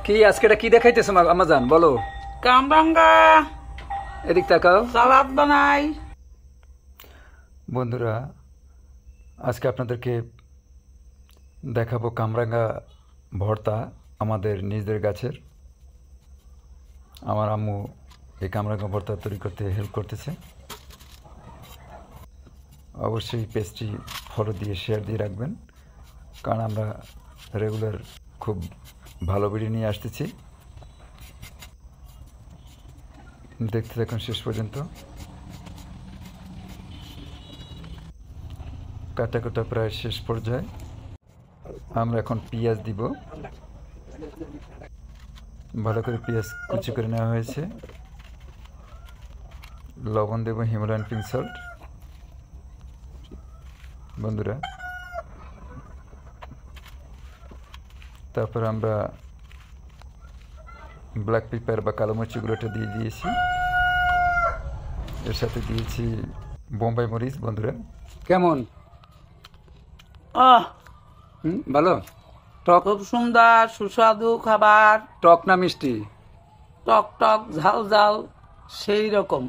কি আজকে এটা কি দেখাইতেছ আমাজান বলো? কামরাঙ্গা এদিক তাকাও। সালাদ বানাই। বন্ধুরা, আজকে আপনাদেরকে দেখাবো কামরাঙ্গা ভর্তা আমাদের নিজেদের গাছের। আমার আম্মু এই কামরাঙ্গা ভর্তা তৈরি করতে হেল্প করতেছে। অবশ্যই পেজটি ফলো দিয়ে শেয়ার দিয়ে রাখবেন, কারণ আমরা রেগুলার খুব ভালো ভিডিও নিয়ে আসতেছি। দেখতে থাকুন শেষ পর্যন্ত। কাটাকুটা প্রায় শেষ পর্যায়ে। আমরা এখন পেঁয়াজ দিব। ভালো করে পেঁয়াজ কুচি করে নেওয়া হয়েছে। লবণ দেব, হিমালয়ান পিঙ্ক সল্ট। বন্ধুরা, তারপর আমরা ব্ল্যাক পেপার বা কালো মরিচ গুঁড়োটা দিয়ে দিয়েছি। এর সাথে দিয়েছি বোম্বাই মরিচ। বন্ধুরা, কেমন? ভালো, টক, খুব সুন্দর সুস্বাদু খাবার। টক না মিষ্টি? টক টক ঝাল ঝাল সেই রকম।